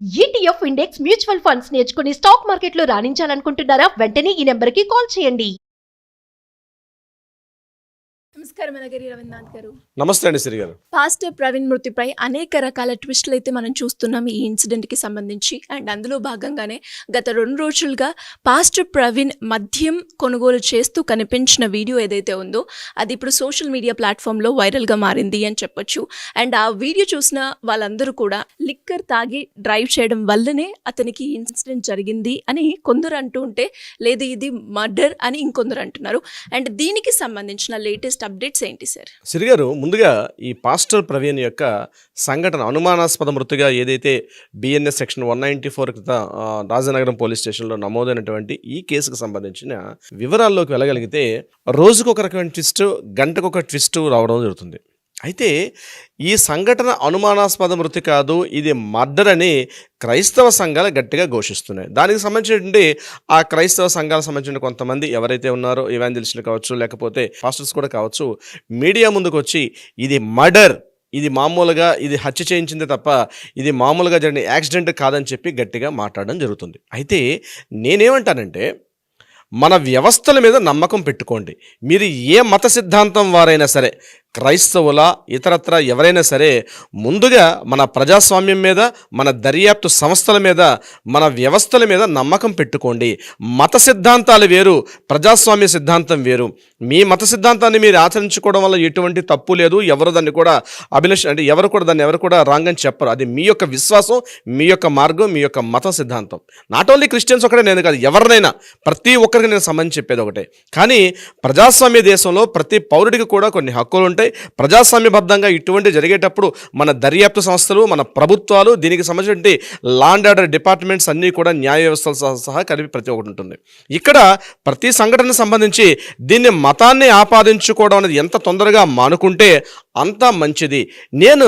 ETF index mutual funds నేర్చుకుని stock మార్కెట్లో రాణించాలనుకుంటున్నారా? వెంటనే ఈ నెంబర్కి కాల్ చేయండి. నమస్కారం అనగరి రవీంద్రనాథ్ గారు. నమస్తే అండి శ్రీ గారు. పాస్టర్ ప్రవీణ్ మృతిపై అనేక రకాల ట్విస్టులు అయితే మనం చూస్తున్నాం ఈ ఇన్సిడెంట్కి సంబంధించి. అండ్ అందులో భాగంగానే గత 2 రోజులుగా పాస్టర్ ప్రవీణ్ మద్యం కొనుగోలు చేస్తూ కనిపించిన వీడియో ఏదైతే ఉందో అది ఇప్పుడు సోషల్ మీడియా ప్లాట్ఫామ్లో వైరల్గా మారింది అని చెప్పొచ్చు. అండ్ ఆ వీడియో చూసిన వాళ్ళందరూ కూడా లిక్కర్ తాగి డ్రైవ్ చేయడం వల్లనే అతనికి ఇన్సిడెంట్ జరిగింది అని కొందరు అంటూ ఉంటే, లేదు ఇది మర్డర్ అని ఇంకొందరు అంటున్నారు. అండ్ దీనికి సంబంధించిన లేటెస్ట్ అప్డేట్స్ ఏంటి సార్? శ్రీ గారు, ముందుగా ఈ పాస్టర్ ప్రవీణ్ యొక్క సంఘటన అనుమానాస్పద మృతిగా ఏదైతే బిఎన్ఎస్ సెక్షన్ 194 క్రిత రాజనగరం పోలీస్ స్టేషన్లో నమోదైనటువంటి ఈ కేసుకు సంబంధించిన వివరాల్లోకి వెళ్ళగలిగితే రోజుకొక రకమైన ట్విస్ట్, గంటకొక ట్విస్ట్ రావడం జరుగుతుంది. అయితే ఈ సంఘటన అనుమానాస్పద మృతి కాదు, ఇది మర్డర్ అని క్రైస్తవ సంఘాలు గట్టిగా ఘోషిస్తున్నాయి. దానికి సంబంధించినటువంటి ఆ క్రైస్తవ సంఘాలకు సంబంధించిన కొంతమంది ఎవరైతే ఉన్నారో, ఎవాంజలిస్టులు కావచ్చు, లేకపోతే పాస్టర్స్ కూడా కావచ్చు, మీడియా ముందుకు వచ్చి ఇది మర్డర్, ఇది మామూలుగా ఇది హత్య చేయించింది తప్ప ఇది మామూలుగా జరిగిన యాక్సిడెంట్ కాదని చెప్పి గట్టిగా మాట్లాడడం జరుగుతుంది. అయితే నేనేమంటానంటే, మన వ్యవస్థల మీద నమ్మకం పెట్టుకోండి. మీరు ఏ మత సిద్ధాంతం వారైనా సరే, క్రైస్తవుల ఇతరత్ర ఎవరైనా సరే, ముందుగా మన ప్రజాస్వామ్యం మీద, మన దర్యాప్తు సంస్థల మీద, మన వ్యవస్థల మీద నమ్మకం పెట్టుకోండి. మత సిద్ధాంతాలు వేరు, ప్రజాస్వామ్య సిద్ధాంతం వేరు. మీ మత సిద్ధాంతాన్ని మీరు ఆచరించుకోవడం వల్ల ఎటువంటి తప్పు లేదు. ఎవరు దాన్ని కూడా ఎవరు కూడా రాంగ్ అని చెప్పరు. అది మీ యొక్క విశ్వాసం, మీ యొక్క మార్గం, మీ యొక్క మత సిద్ధాంతం. నాట్ ఓన్లీ క్రిస్టియన్స్ ఒకటే నేను కాదు, ఎవరినైనా ప్రతి ఒక్కరికి నేను సంబంధించి చెప్పేది ఒకటే. కానీ ప్రజాస్వామ్య దేశంలో ప్రతి పౌరుడికి కూడా కొన్ని హక్కులు ఉంటాయి. ప్రజాస్వామ్యబద్ధంగా ఇటువంటి జరిగేటప్పుడు మన దర్యాప్తు సంస్థలు, మన ప్రభుత్వాలు, దీనికి సంబంధించిన లా అండ్ ఆర్డర్ డిపార్ట్మెంట్స్ అన్నీ కూడా న్యాయ వ్యవస్థలు సహా కలిపి ప్రతి ఒక్కటి ఉంటుంది. ఇక్కడ ప్రతి సంఘటనకు సంబంధించి దీన్ని మతాన్ని ఆపాదించుకోవడం అనేది ఎంత తొందరగా మానుకుంటే అంత మంచిది. నేను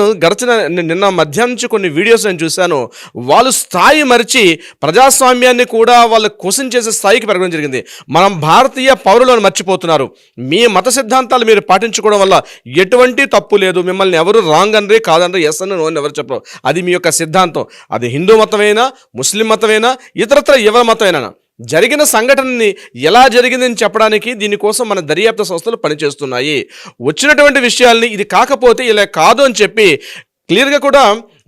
నిన్న మధ్యాహ్నం నుంచి కొన్ని వీడియోస్ నేను చూశాను. వాళ్ళు స్థాయి మరిచి ప్రజాస్వామ్యాన్ని కూడా వాళ్ళు క్వశ్చన్ చేసే స్థాయికి పెరగడం జరిగింది. మనం భారతీయ పౌరులను మర్చిపోతున్నారు. మీ మత సిద్ధాంతాలు మీరు పాటించుకోవడం వల్ల ఎటువంటి తప్పు లేదు. మిమ్మల్ని ఎవరు రాంగ్ అనరే, కాదనరే, ఎస్ అని నో అని ఎవరు చెప్పరు. అది మీ యొక్క సిద్ధాంతం. అది హిందూ మతమైనా, ముస్లిం మతమైనా, ఇతరత్ర ఎవరి మతమైనా జరిగిన సంఘటనని ఎలా జరిగిందని చెప్పడానికి దీనికోసం మన దర్యాప్తు సంస్థలు పనిచేస్తున్నాయి. వచ్చినటువంటి విషయాల్ని ఇది కాకపోతే ఇలా కాదు అని చెప్పి క్లియర్గా కూడా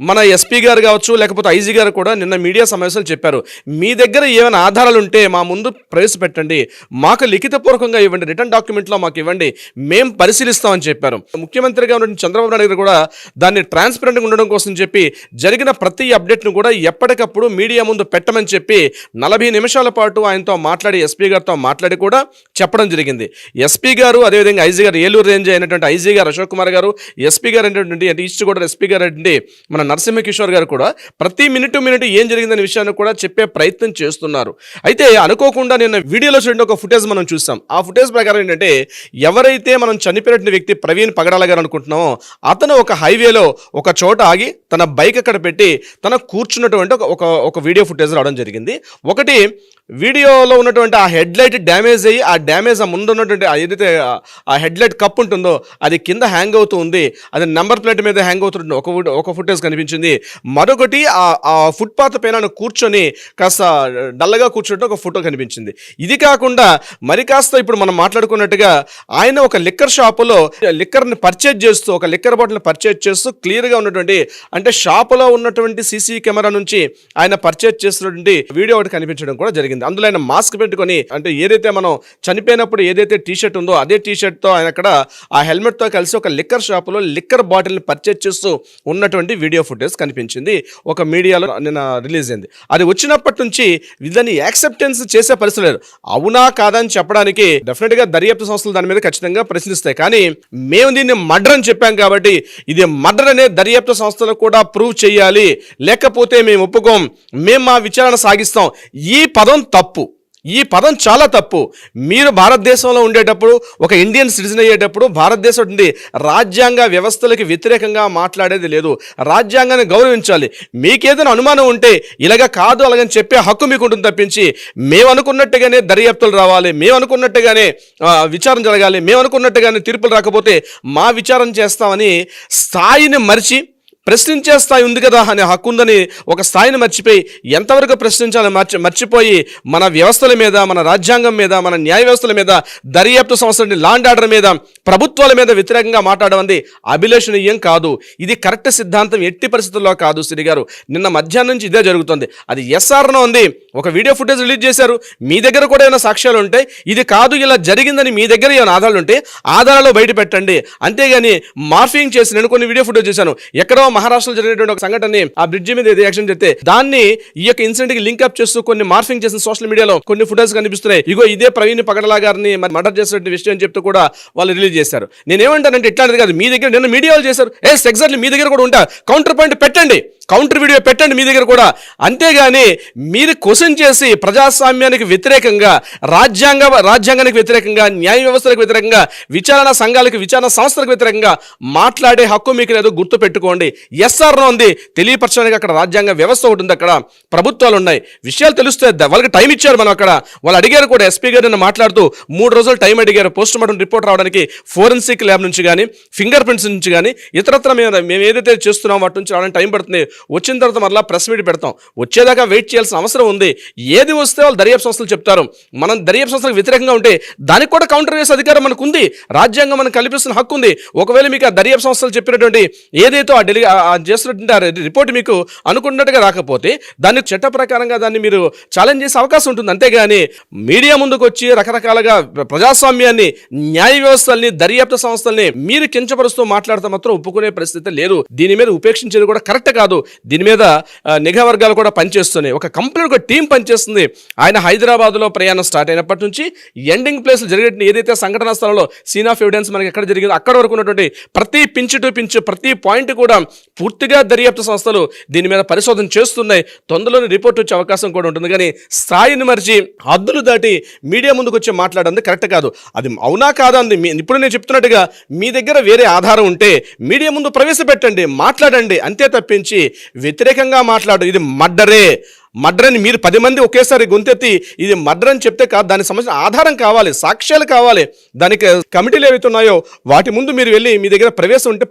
మన ఎస్పీ గారు కావచ్చు, లేకపోతే ఐజీ గారు కూడా నిన్న మీడియా సమావేశాలు చెప్పారు. మీ దగ్గర ఏమైనా ఆధారాలు ఉంటే మా ముందు ప్రవేశపెట్టండి, మాకు లిఖితపూర్వకంగా ఇవ్వండి, రిటర్న్ డాక్యుమెంట్లో మాకు ఇవ్వండి, మేము పరిశీలిస్తామని చెప్పారు. ముఖ్యమంత్రిగా ఉన్న చంద్రబాబు నాయుడు గారు కూడా దాన్ని ట్రాన్స్పరెంట్గా ఉండడం కోసం చెప్పి జరిగిన ప్రతి అప్డేట్ను కూడా ఎప్పటికప్పుడు మీడియా ముందు పెట్టమని చెప్పి 40 నిమిషాల పాటు ఆయనతో మాట్లాడి, ఎస్పీ గారితో మాట్లాడి కూడా చెప్పడం జరిగింది. ఎస్పీ గారు, అదేవిధంగా ఐజీ గారు, ఏలూరు రేంజ్ అయినటువంటి ఐజీ గారు అశోక్ కుమార్ గారు, ఎస్పీ గారు అయినటువంటి ఈస్ట్ గోదావరి ఎస్పీ గారు అంటే మన నరసింహ కిషోర్ గారు కూడా ప్రతి మినిట్ ఏం జరిగిందనే విషయాన్ని కూడా చెప్పే ప్రయత్నం చేస్తున్నారు. అయితే అనుకోకుండా నిన్న వీడియోలో చూడండి ఒక ఫుటేజ్ మనం చూసాం. ఆ ఫుటేజ్ ప్రకారం ఏంటంటే, ఎవరైతే మనం చనిపోయినటువంటి వ్యక్తి ప్రవీణ్ పగడాల గారు అనుకుంటున్నామో, అతను ఒక హైవేలో ఒక చోట ఆగి తన బైక్ అక్కడ పెట్టి తన కూర్చున్నటువంటి ఒక వీడియో ఫుటేజ్ రావడం జరిగింది. ఒకటి వీడియోలో ఉన్నటువంటి ఆ హెడ్ లైట్ డ్యామేజ్ అయ్యి, ఆ డ్యామేజ్ ఆ ముందు ఉన్నటువంటి ఏదైతే ఆ హెడ్ లైట్ కప్ ఉంటుందో అది కింద హ్యాంగ్ అవుతూ ఉంది. అది నెంబర్ ప్లేట్ మీద హ్యాంగ్ అవుతుంటుంది ఒక ఫుటేజ్ కనిపించింది. మరొకటి ఆ ఫుట్పాత్ పైన కూర్చొని కాస్త డల్గా కూర్చుంటే ఒక ఫోటో కనిపించింది. ఇది కాకుండా మరి కాస్త ఇప్పుడు మనం మాట్లాడుకున్నట్టుగా ఆయన ఒక లిక్కర్ షాపులో లిక్కర్ని పర్చేజ్ చేస్తూ, ఒక లిక్కర్ బాటిల్ని పర్చేజ్ చేస్తూ క్లియర్గా ఉన్నటువంటి, అంటే షాపులో ఉన్నటువంటి సీసీ కెమెరా నుంచి ఆయన పర్చేజ్ చేస్తున్నటువంటి వీడియో ఒకటి కనిపించడం కూడా జరిగింది. అందులో ఆయన మాస్క్ పెట్టుకొని, అంటే ఏదైతే మనం చనిపోయినప్పుడు ఏదైతే టీషర్ట్ ఉందో అదే టీషర్ట్తో ఆయన అక్కడ ఆ హెల్మెట్తో కలిసి ఒక లిక్కర్ షాపులో లిక్కర్ బాటిల్ని పర్చేజ్ చేస్తూ ఉన్నటువంటి వీడియో ఫుటేజ్ కనిపించింది. ఒక మీడియాలో నిన్న రిలీజ్ అయింది. అది వచ్చినప్పటి నుంచి వీళ్ళని యాక్సెప్టెన్స్ చేసే పరిస్థితి లేదు. అవునా కాదని చెప్పడానికి డెఫినెట్గా దర్యాప్తు సంస్థలు దాని మీద ఖచ్చితంగా ప్రశ్నిస్తాయి. కానీ మేము దీన్ని మర్డర్ అని చెప్పాం కాబట్టి ఇది మర్డర్ అనే దర్యాప్తు సంస్థలు కూడా ప్రూవ్ చేయాలి, లేకపోతే మేము ఒప్పుకోం, మేము మా విచారణ సాగిస్తాం. ఈ పదం తప్పు. ఈ పదం చాలా తప్పు. మీరు భారతదేశంలో ఉండేటప్పుడు, ఒక ఇండియన్ సిటిజన్ అయ్యేటప్పుడు భారతదేశం నుండి రాజ్యాంగ వ్యవస్థలకి వ్యతిరేకంగా మాట్లాడేది లేదు. రాజ్యాంగాన్ని గౌరవించాలి. మీకేదైనా అనుమానం ఉంటే ఇలాగ కాదు అలాగని చెప్పే హక్కు మీకు ఉంటుంది తప్పించి, మేము అనుకున్నట్టుగానే దర్యాప్తులు రావాలి, మేము అనుకున్నట్టుగానే విచారణ జరగాలి, మేము అనుకున్నట్టుగానే తీర్పులు రాకపోతే మా విచారణ చేస్తామని స్థాయిని మరిచి ప్రశ్నించే స్థాయి ఉంది కదా అనే హక్కు ఉందని ఒక స్థాయిని మర్చిపోయి ఎంతవరకు ప్రశ్నించాలని మర్చిపోయి మన వ్యవస్థల మీద, మన రాజ్యాంగం మీద, మన న్యాయ వ్యవస్థల మీద, దర్యాప్తు సంస్థల లాండ్ ఆర్డర్ మీద, ప్రభుత్వాల మీద వ్యతిరేకంగా మాట్లాడడం అభిలషణీయం కాదు. ఇది కరెక్ట్ సిద్ధాంతం ఎట్టి పరిస్థితుల్లో కాదు. శ్రీ గారు నిన్న మధ్యాహ్నం నుంచి ఇదే జరుగుతుంది. అది ఎస్ఆర్నో ఉంది, ఒక వీడియో ఫుటేజ్ రిలీజ్ చేశారు. మీ దగ్గర కూడా ఏమైనా సాక్ష్యాలు ఉంటే, ఇది కాదు ఇలా జరిగిందని మీ దగ్గర ఏమైనా ఆధారాలు ఉంటే ఆధారాలు బయట పెట్టండి. అంతేగాని మార్ఫింగ్ చేసి, నేను కొన్ని వీడియో ఫుటేజ్ చేశాను, ఎక్కడో మహారాష్ట్రలో జరిగినటువంటి ఒక సంఘటనని ఆ బ్రిడ్జి మీద రియాక్షన్ చేస్తే దాన్ని ఈ యొక్క ఇన్సిడెంట్ కి లింక్ అప్ చేస్తూ కొన్ని మార్ఫింగ్ చేసిన సోషల్ మీడియాలో కొన్ని ఫుటేజ్ కనిపిస్తున్నాయి. ఇగో ఇదే ప్రవీణ్ పగడలా గారిని మర్డర్ చేసిన విషయం అని చెప్తూ కూడా వాళ్ళు రిలీజ్ చేశారు. నేనేమంటానంటే ఇట్లాంటిది కాదు, మీ దగ్గర నిన్న మీడియా వాళ్ళు చేశారు, ఎగ్జాక్ట్లీ మీ దగ్గర కూడా ఉంటా, కౌంటర్ పాయింట్ పెట్టండి, కౌంటర్ వీడియో పెట్టండి మీ దగ్గర కూడా. అంతేగాని మీరు క్వశ్చన్ చేసి ప్రజాస్వామ్యానికి వ్యతిరేకంగా, రాజ్యాంగానికి వ్యతిరేకంగా, న్యాయ వ్యవస్థలకు వ్యతిరేకంగా, విచారణ సంఘాలకు, విచారణ సంస్థలకు వ్యతిరేకంగా మాట్లాడే హక్కు మీకు లేదు. గుర్తు పెట్టుకోండి. ఎస్ఆర్నో ఉంది, తెలియపరచడానికి అక్కడ రాజ్యాంగ వ్యవస్థ ఒకటి ఉంది, అక్కడ ప్రభుత్వాలు ఉన్నాయి, విషయాలు తెలుస్తాయి. వాళ్ళకి టైం ఇచ్చారు. మనం అక్కడ వాళ్ళు అడిగారు కూడా, ఎస్పీ గారు మాట్లాడుతూ 3 రోజులు టైం అడిగారు పోస్ట్ మార్టం రిపోర్ట్ రావడానికి, ఫోరెన్సిక్ ల్యాబ్ నుంచి కానీ, ఫింగర్ ప్రింట్స్ నుంచి కానీ, ఇతరత్ర మేము ఏదైతే చేస్తున్నాం వాటి నుంచి రావడానికి టైం పడుతుంది. వచ్చిన తర్వాత మరలా ప్రెస్ మీట్ పెడతాం. వచ్చేదాకా వెయిట్ చేయాల్సిన అవసరం ఉంది. ఏది వస్తే వాళ్ళు దర్యాప్తు సంస్థలు చెప్తారు. మనం దర్యాప్తు సంస్థలకు వ్యతిరేకంగా ఉంటే దానికి కూడా కౌంటర్ వేసే అధికారం మనకు ఉంది. రాజ్యాంగం మనకు కల్పిస్తున్న హక్కు ఉంది. ఒకవేళ మీకు ఆ దర్యాప్తు సంస్థలు చెప్పినటువంటి ఏదైతే చేస్తున్నటువంటి రిపోర్ట్ మీకు అనుకున్నట్టుగా రాకపోతే దాన్ని చట్ట ప్రకారంగా దాన్ని మీరు ఛాలెంజ్ చేసే అవకాశం ఉంటుంది. అంతేగాని మీడియా ముందుకు వచ్చి రకరకాలుగా ప్రజాస్వామ్యాన్ని, న్యాయ వ్యవస్థల్ని, దర్యాప్తు సంస్థల్ని మీరు కించపరుస్తూ మాట్లాడితే మాత్రం ఒప్పుకునే పరిస్థితి లేదు. దీని మీద ఉపేక్షించేది కూడా కరెక్ట్ కాదు. దీని మీద నిఘా వర్గాలు కూడా పనిచేస్తున్నాయి. ఒక కంప్లీట్ ఒక టీం పనిచేస్తుంది. ఆయన హైదరాబాద్లో ప్రయాణం స్టార్ట్ అయినప్పటి నుంచి ఎండింగ్ ప్లేస్ జరిగిన ఏదైతే సంఘటనా స్థలంలో సీన్ ఆఫ్ ఎవిడెన్స్ మనకి ఎక్కడ జరిగిందో అక్కడ వరకు ఉన్నటువంటి ప్రతి పించ్ టు పించ్, ప్రతి పాయింట్ కూడా పూర్తిగా దర్యాప్తు సంస్థలు దీని మీద పరిశోధన చేస్తున్నాయి. తొందరలోనే రిపోర్ట్ వచ్చే అవకాశం కూడా ఉంటుంది. కానీ స్థాయిని మరిచి హద్దులు దాటి మీడియా ముందుకు వచ్చి మాట్లాడంది కరెక్ట్ కాదు. అది అవునా కాదా అంది ఇప్పుడు నేను చెప్తున్నట్టుగా మీ దగ్గర వేరే ఆధారం ఉంటే మీడియా ముందు ప్రవేశపెట్టండి, మాట్లాడండి. అంతే తప్పించి వ్యతిరేకంగా మాట్లాడు. ఇది మర్డర్ అని మీరు 10 మంది ఒకేసారి గొంతెత్తి ఇది మర్డర్ అని చెప్తే కాదు. దానికి సంబంధించిన ఆధారం కావాలి, సాక్ష్యాలు కావాలి. దానికి కమిటీలు ఏవైతే ఉన్నాయో వాటి ముందు మీరు వెళ్ళి మీ దగ్గర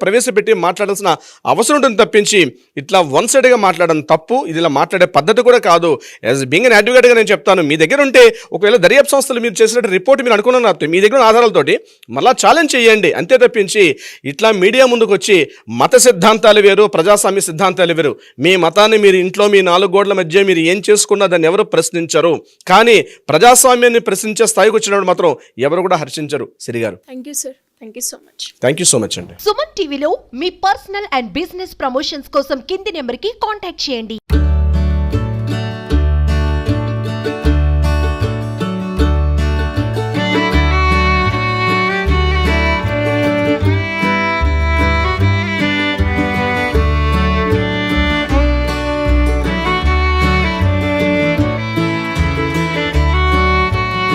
ప్రవేశపెట్టి మాట్లాడాల్సిన అవసరం ఉంటుంది తప్పించి ఇట్లా వన్ సైడ్గా మాట్లాడడం తప్పు. ఇది ఇలా మాట్లాడే పద్ధతి కూడా కాదు. యాజ్ బీయింగ్ అన్ అడ్వకేట్గా నేను చెప్తాను, మీ దగ్గర ఉంటే ఒకవేళ దర్యాప్తు సంస్థలు మీరు చేసినట్టు రిపోర్ట్ మీరు అనుకున్న మీ దగ్గర ఆధారాలతోటి మళ్ళీ ఛాలెంజ్ చేయండి. అంతే తప్పించి ఇట్లా మీడియా ముందుకు వచ్చి మత సిద్ధాంతాలు వేరు, ప్రజాస్వామ్య సిద్ధాంతాలు వేరు. మీ మతాన్ని మీరు ఇంట్లో మీ 4 గోడల మధ్య మీరు ఏం చేసుకున్నా దాన్ని ఎవరు ప్రశ్నించరు. కానీ ప్రజాస్వామ్యాన్ని ప్రశ్నించే స్థాయికి వచ్చినప్పుడు మాత్రం ఎవరు కూడా హర్షించరు. శ్రీ గారు thank you sir. Thank you so much అండి. సుమన్ టీవీలో మీ పర్సనల్ అండ్ బిజినెస్ ప్రమోషన్స్ కోసం కింది నెంబర్కి కాంటాక్ట్ చేయండి.